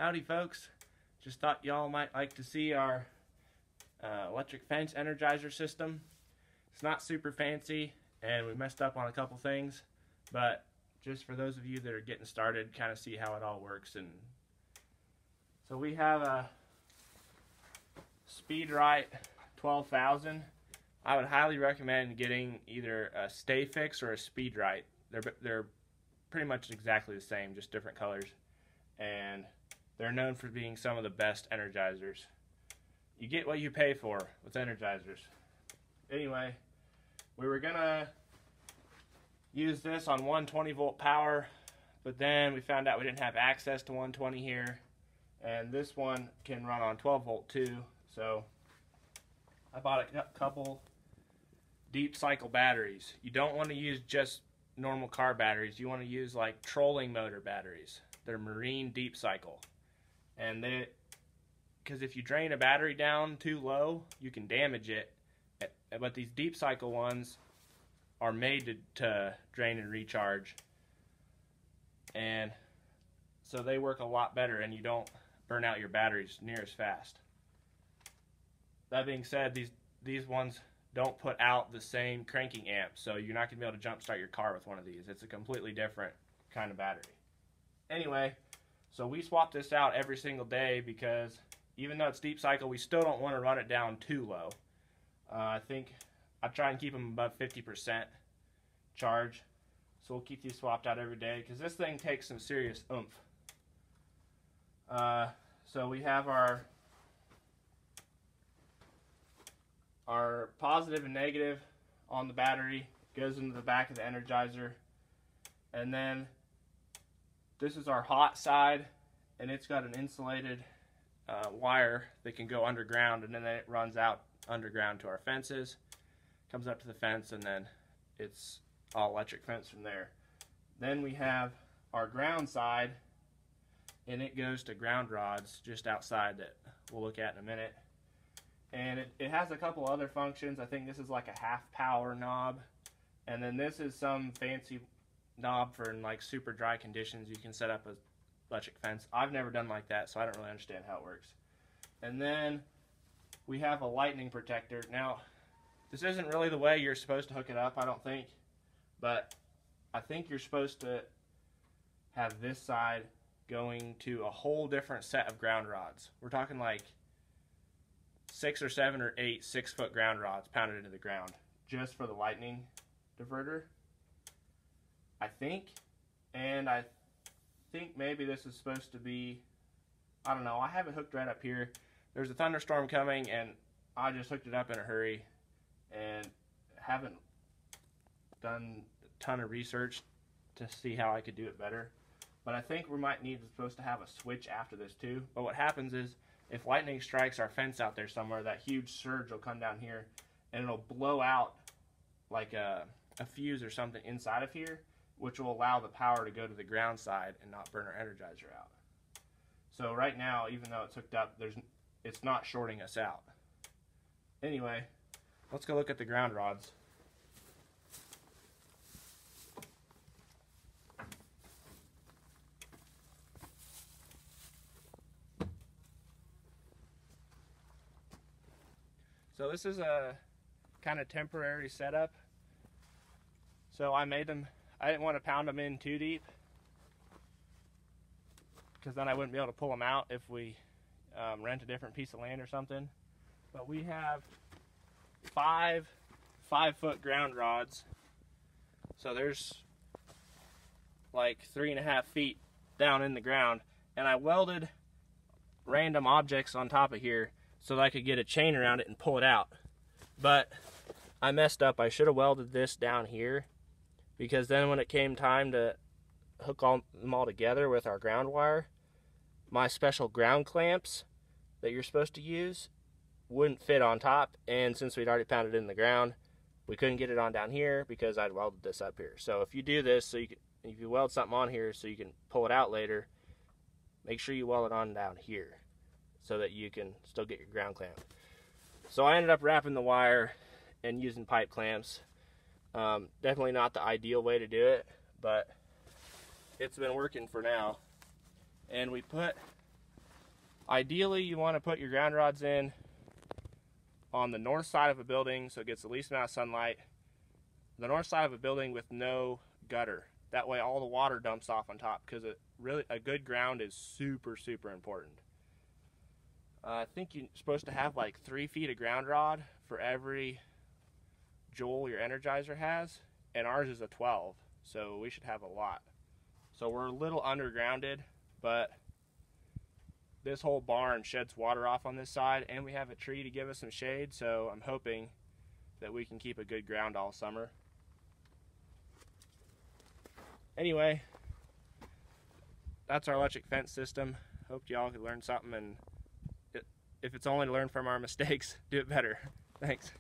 Howdy folks, just thought y'all might like to see our electric fence Energizer system. It's not super fancy and we messed up on a couple things, but just for those of you that are getting started, kind of see how it all works. And so we have a Speedrite 12,000. I would highly recommend getting either a Stay Fix or a Speedrite. They're pretty much exactly the same, just different colors, and they're known for being some of the best Energizers. You get what you pay for with Energizers. Anyway, we were gonna use this on 120 volt power, but then we found out we didn't have access to 120 here, and this one can run on 12 volt too. So I bought a couple deep cycle batteries. You don't want to use just normal car batteries. You want to use like trolling motor batteries. They're marine deep cycle, and because if you drain a battery down too low, you can damage it. But these deep cycle ones are made to drain and recharge, and so they work a lot better, and you don't burn out your batteries near as fast. That being said, these ones don't put out the same cranking amp, so you're not going to be able to jump start your car with one of these. It's a completely different kind of battery. Anyway, so we swap this out every single day because even though it's deep cycle, we still don't want to run it down too low. I think I try and keep them above 50% charge, so we'll keep these swapped out every day because this thing takes some serious oomph. So we have our positive and negative on the battery, goes into the back of the Energizer, and then this is our hot side, and it's got an insulated wire that can go underground, and then it runs out underground to our fences, comes up to the fence, and then it's all electric fence from there. Then we have our ground side, and it goes to ground rods just outside that we'll look at in a minute. And it has a couple other functions. I think this is like a half power knob, and then this is some fancy knob for in like super dry conditions. You can set up a electric fence. I've never done like that, so I don't really understand how it works. And then we have a lightning protector. Now, this isn't really the way you're supposed to hook it up, I don't think, but I think you're supposed to have this side going to a whole different set of ground rods. We're talking like 6 or 7 or 8 6-foot ground rods pounded into the ground just for the lightning diverter, I think. And I think maybe this is supposed to be, I don't know, I have it hooked right up here. There's a thunderstorm coming and I just hooked it up in a hurry and haven't done a ton of research to see how I could do it better. But I think we might need supposed to have a switch after this too. But what happens is, if lightning strikes our fence out there somewhere, that huge surge will come down here and it'll blow out like a fuse or something inside of here, which will allow the power to go to the ground side and not burn our Energizer out. So right now, even though it's hooked up, it's not shorting us out. Anyway, let's go look at the ground rods. So this is a kind of temporary setup. So I made them, I didn't want to pound them in too deep because then I wouldn't be able to pull them out if we rent a different piece of land or something. But we have 5 5-foot ground rods. So there's like 3.5 feet down in the ground, and I welded random objects on top of here so that I could get a chain around it and pull it out. But I messed up. I should have welded this down here, because then when it came time to hook them all together with our ground wire, my special ground clamps that you're supposed to use wouldn't fit on top, and since we'd already pounded it in the ground, we couldn't get it on down here because I'd welded this up here. So if you do this, so if you weld something on here so you can pull it out later, make sure you weld it on down here so that you can still get your ground clamp. So I ended up wrapping the wire and using pipe clamps. Definitely not the ideal way to do it, but it's been working for now. And we put Ideally, you want to put your ground rods in on the north side of a building so it gets the least amount of sunlight. The north side of a building with no gutter. That way all the water dumps off on top, because a good ground is super, super important. I think you're supposed to have like 3 feet of ground rod for every joule your Energizer has, and ours is a 12, so we should have a lot. So we're a little undergrounded, but this whole barn sheds water off on this side, and we have a tree to give us some shade, so I'm hoping that we can keep a good ground all summer. Anyway, that's our electric fence system. Hope y'all could learn something, and if it's only to learn from our mistakes, do it better. Thanks.